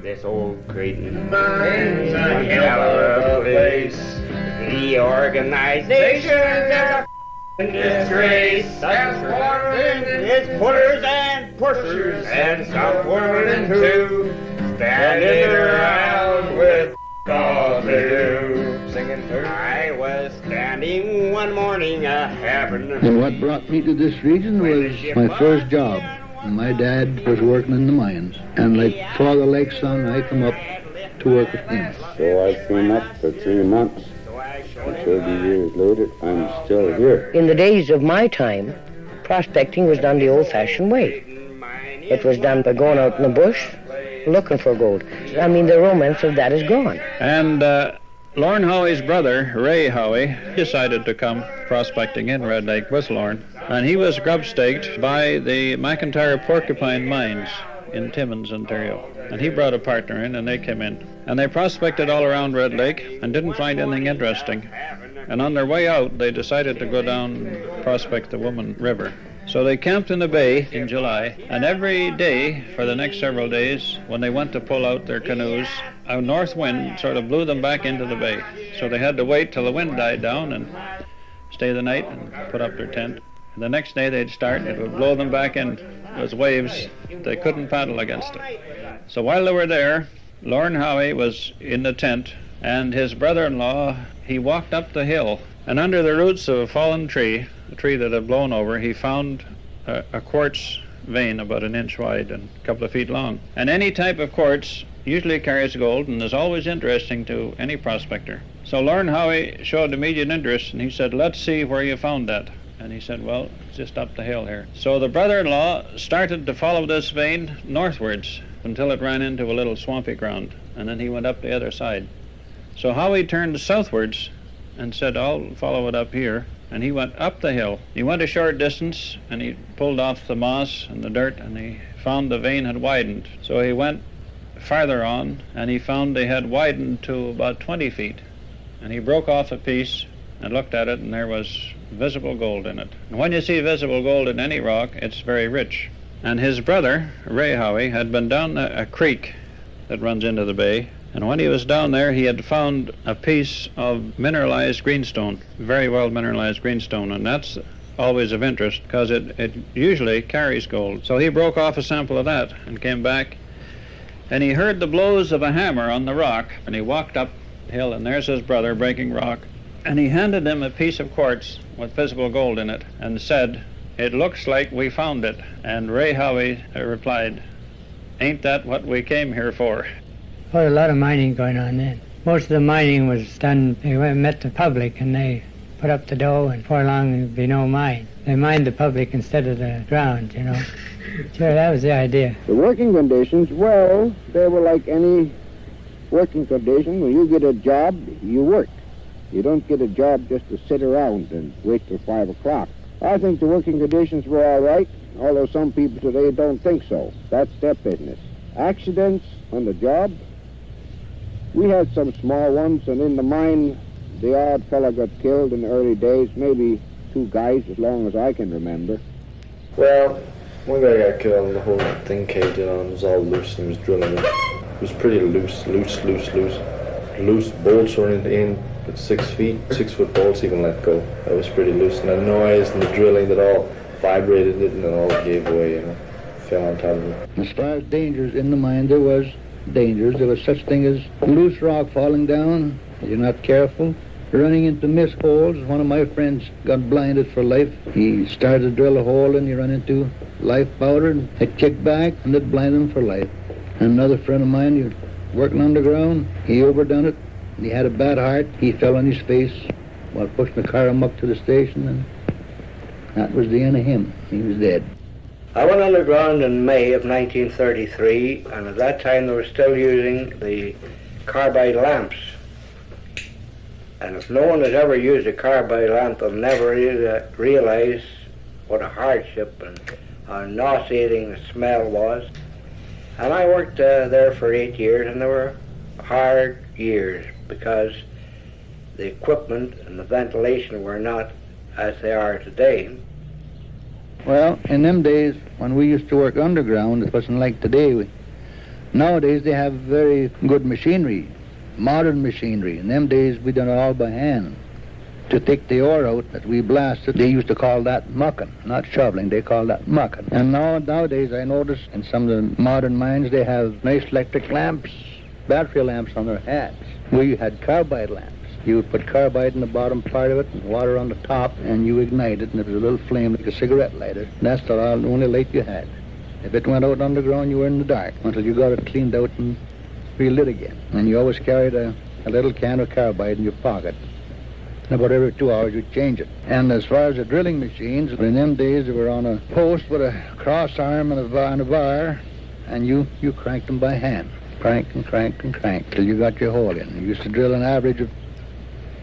This old Creighton is a hell of a place. The organization's a disgrace. That's what it's pullers and pushers and some women too, standing around with all to do. Singing I was standing one morning having. And what brought me to this region was my first job. My dad was working in the mines, and like Father Lake's son, I come up to work with him. So I came up for 3 months, and 30 years later, I'm still here. In the days of my time, prospecting was done the old-fashioned way. It was done by going out in the bush, looking for gold. I mean, the romance of that is gone. And Lorne Howey's brother, Ray Howey, decided to come prospecting in Red Lake with Lorne. And he was grub-staked by the McIntyre Porcupine Mines in Timmins, Ontario. And he brought a partner in, and they came in. And they prospected all around Red Lake and didn't find anything interesting. And on their way out, they decided to go down and prospect the Woman River. So they camped in the bay in July, and every day for the next several days, when they went to pull out their canoes, a north wind sort of blew them back into the bay. So they had to wait till the wind died down and stay the night and put up their tent. And the next day they'd start, and it would blow them back in. It was waves. They couldn't paddle against it. So while they were there, Lorne Howey was in the tent, and his brother-in-law, he walked up the hill, and under the roots of a fallen tree, a tree that had blown over, he found a quartz vein about 1 inch wide and a couple of feet long. And any type of quartz usually carries gold and is always interesting to any prospector. So Lorne Howey showed immediate interest, and he said, "Let's see where you found that." And he said, "Well, it's just up the hill here." So the brother-in-law started to follow this vein northwards until it ran into a little swampy ground, and then he went up the other side. So Howey turned southwards and said, "I'll follow it up here." And he went up the hill. He went a short distance, and he pulled off the moss and the dirt, and he found the vein had widened. So he went farther on, and he found they had widened to about 20 feet. And he broke off a piece and looked at it, and there was visible gold in it. And when you see visible gold in any rock, it's very rich. And his brother, Ray Howey, had been down a creek that runs into the bay, and when he was down there, he had found a piece of mineralized greenstone, very well mineralized greenstone, and that's always of interest because it usually carries gold. So he broke off a sample of that and came back, and he heard the blows of a hammer on the rock, and he walked up the hill, and there's his brother breaking rock, and he handed him a piece of quartz with visible gold in it and said, "It looks like we found it." And Ray Howey replied, "Ain't that what we came here for?" Well, a lot of mining going on then. Most of the mining was done, they met the public and they put up the dough, and before long there'd be no mine. They mined the public instead of the ground, you know. Sure, that was the idea. The working conditions, well, they were like any working condition. When you get a job, you work. You don't get a job just to sit around and wait till 5 o'clock. I think the working conditions were all right, although some people today don't think so. That's their business. Accidents on the job, we had some small ones, and in the mine, the odd fella got killed in the early days, maybe 2 guys as long as I can remember. Well, one guy got killed and the whole thing caved in on him. It was all loose and he was drilling it. It was pretty loose. Loose bolts were in at 6 feet, 6-foot bolts even let go. That was pretty loose, and the noise and the drilling that all vibrated it, and it all gave away, you know, fell on top of it. As far as dangers in the mine, there was dangers. There was such thing as loose rock falling down, if you're not careful, running into mist holes. One of my friends got blinded for life. He started to drill a hole, and he ran into life powder, and it kicked back, and it blinded him for life. And another friend of mine, he was working underground. He overdone it. He had a bad heart. He fell on his face while pushing the car up to the station, and that was the end of him. He was dead. I went underground in May of 1933, and at that time they were still using the carbide lamps. And if no one has ever used a carbide lamp, they'll never realize what a hardship and how nauseating the smell was. And I worked there for 8 years, and they were hard years because the equipment and the ventilation were not as they are today. Well, in them days, when we used to work underground, it wasn't like today. Nowadays they have very good machinery, modern machinery. In them days we done it all by hand. To take the ore out that we blasted, they used to call that mucking, not shoveling, they call that mucking. And nowadays I notice in some of the modern mines they have nice electric lamps, battery lamps on their hats. We had carbide lamps. You would put carbide in the bottom part of it and water on the top, and you ignite it, and there was a little flame like a cigarette lighter. That's the only light you had. If it went out underground, you were in the dark until you got it cleaned out and relit again. And you always carried a little can of carbide in your pocket. And about every 2 hours you'd change it. And as far as the drilling machines, in them days they were on a post with a cross arm and a bar, and you cranked them by hand. Crank and crank and crank till you got your hole in. You used to drill an average of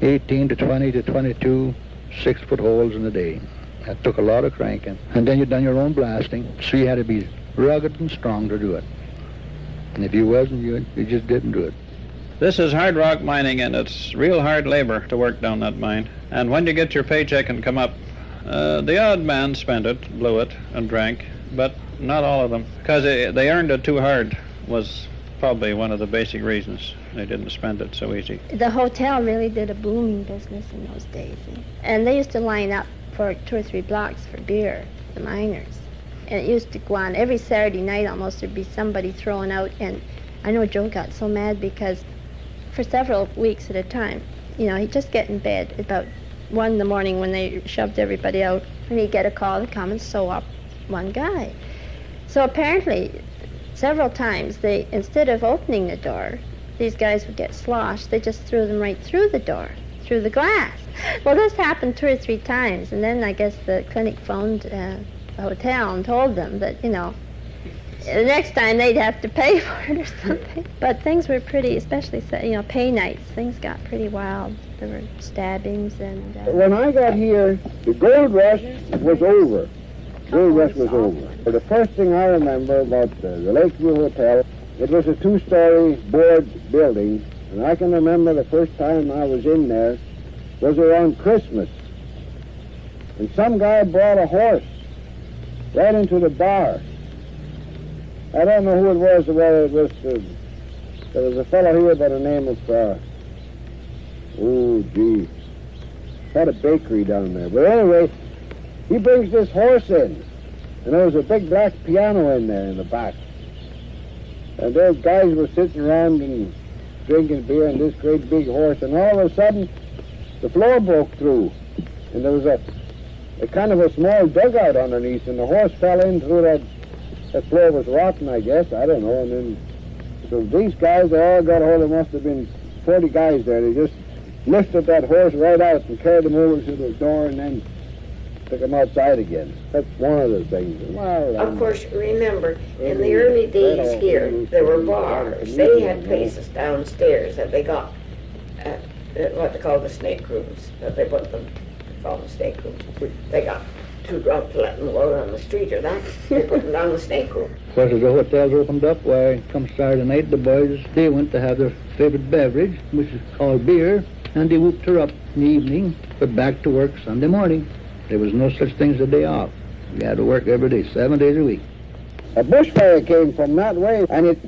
18 to 20 to 22 6-foot holes in a day. That took a lot of cranking. And then you'd done your own blasting, so you had to be rugged and strong to do it. And if you wasn't, you just didn't do it. This is hard rock mining, and it's real hard labor to work down that mine. And when you get your paycheck and come up, the odd man spent it, blew it, and drank, but not all of them. Because they earned it too hard was probably one of the basic reasons they didn't spend it so easy. The hotel really did a booming business in those days. And they used to line up for 2 or 3 blocks for beer, the miners. And it used to go on every Saturday night almost. There'd be somebody throwing out, and I know Joe got so mad because for several weeks at a time, he'd just get in bed about 1 in the morning when they shoved everybody out, and he'd get a call to come and sew up one guy. So apparently, several times, instead of opening the door, these guys would get sloshed. They just threw them right through the door, through the glass. Well, this happened 2 or 3 times, and then I guess the clinic phoned the hotel and told them that, the next time they'd have to pay for it or something. But things were pretty, especially, pay nights, things got pretty wild. There were stabbings and... When I got here, the gold rush was over. Gold rush was over. The first thing I remember about the Lakeview Hotel, it was a 2-story board building, and I can remember the first time I was in there was around Christmas. And some guy brought a horse right into the bar. I don't know who it was, whether it was, there was a fellow here by the name of, had a bakery down there. But anyway, he brings this horse in, and there was a big black piano in there in the back. And those guys were sitting around and drinking beer and this great big horse, and all of a sudden, the floor broke through, and there was a kind of a small dugout underneath, and the horse fell in through that floor was rotten, I guess, I don't know, and then, so these guys, they all got hold, there must have been 40 guys there, they just lifted that horse right out and carried him over to the door and then took him outside again. That's one of the things. Well, of course, remember, in the early days here, there were bars. They had places downstairs that they got, what they call the snake rooms, that they put them, call the snake rooms. They got 2 drunk to let them go on the street or that. They put them down the snake room. Of course, as the hotels opened up, why, come Saturday night, the boys, they went to have their favorite beverage, which is called beer, and they whooped her up in the evening, but back to work Sunday morning. There was no such thing as a day off. You had to work every day, 7 days a week. A bushfire came from that way, and it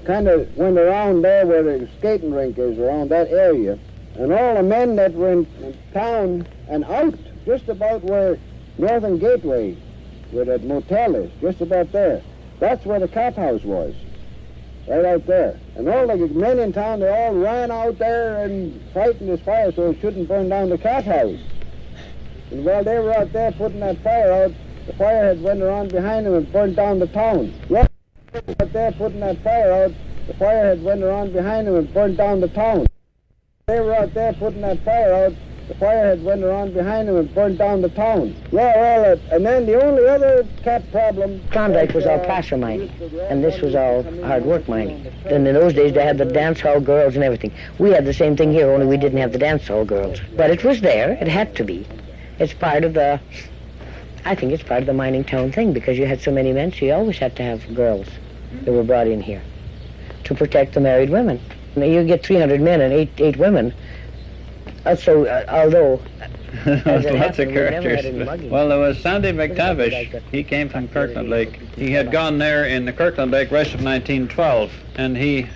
kind of went around there where the skating rink is, around that area. And all the men that were in town and out, just about where Northern Gateway, where that motel is, just about there. That's where the cop house was, right out there. And all the men in town, they all ran out there and fighting this fire so it shouldn't burn down the cop house. And while they were out there putting that fire out, the fire had went around behind them and burned down the town. Yeah, out there putting that fire out, the fire had went around behind them and burned down the town. They were out there putting that fire out, the fire had went around behind them and burned down the town. Yeah, well, and then the only other cat problem... Klondike was all placer mining, and this was all hard work mining. And in those days, they had the dance hall girls and everything. We had the same thing here, only we didn't have the dance hall girls. But it was there. It had to be. It's part of the... I think it's part of the mining town thing, because you had so many men, so you always had to have girls that were brought in here to protect the married women. Now, you get 300 men and eight women. So, although Lots of characters. Well, there was Sandy McTavish. He came from Kirkland Lake. He had gone there in the Kirkland Lake Rush of 1912, and he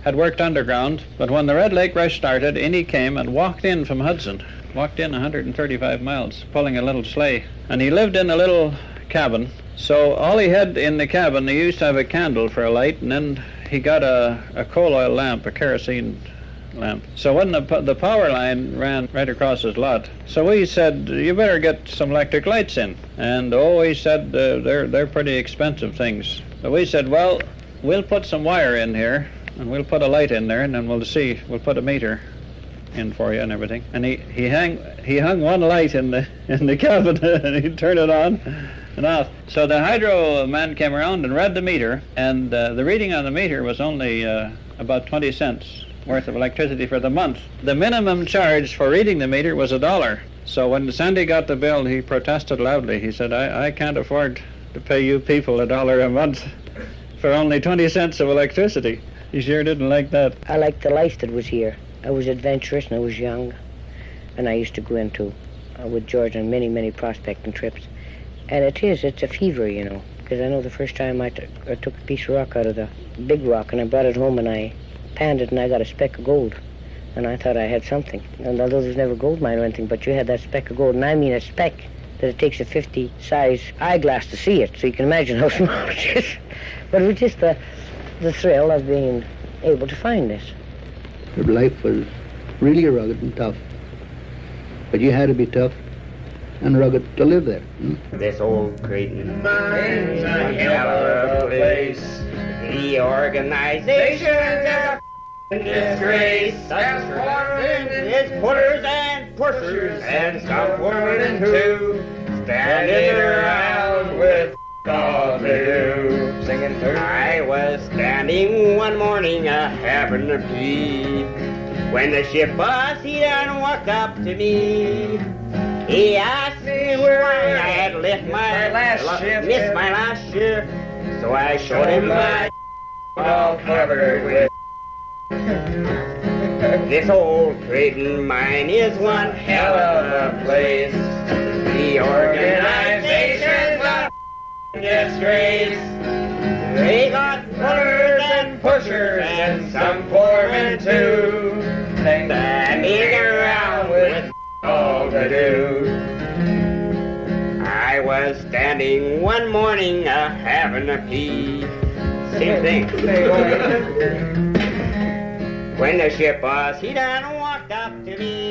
had worked underground. But when the Red Lake Rush started, in he came and walked in from Hudson. Walked in 135 miles, pulling a little sleigh. And he lived in a little cabin. So all he had in the cabin, he used to have a candle for a light, and then he got a coal oil lamp, a kerosene lamp. So when the power line ran right across his lot, so we said, you better get some electric lights in. And he said, they're pretty expensive things. So we said, well, we'll put some wire in here, and we'll put a light in there, and then we'll put a meter in for you and everything. And he hung one light in the cabin, and he'd turn it on and off. So the hydro man came around and read the meter, and the reading on the meter was only about 20 cents worth of electricity for the month. The minimum charge for reading the meter was $1. So when Sandy got the bill, he protested loudly. He said, I can't afford to pay you people $1 a month for only 20 cents of electricity. He sure didn't like that. I liked the life that was here. I was adventurous and I was young, and I used to go into with George on many, many prospecting trips. And it's a fever, you know, because I know the first time I took a piece of rock out of the big rock, and I brought it home and I panned it, and I got a speck of gold. And I thought I had something. And although there's never gold mine or anything, but you had that speck of gold, and I mean a speck that it takes a 50 size eyeglass to see it, so you can imagine how small it is. But it was just the thrill of being able to find this. Life was really rugged and tough, but you had to be tough and rugged to live there. This old Creighton mine's a hell of a place. The organization's a disgrace. It's pullers and pushers and some women too, standing around with all to do. Singing third. I was standing one morning having a pee, when the ship boss he done walked up to me. He asked me where I had left my last shift, so I showed him my all covered with. This old Creighton mine is one hell of a place. The organization's a disgrace. They got pullers and pushers and some foremen too, standing around with all to do. I was standing one morning having a pee. Same thing. When the ship boss he done walked up to me.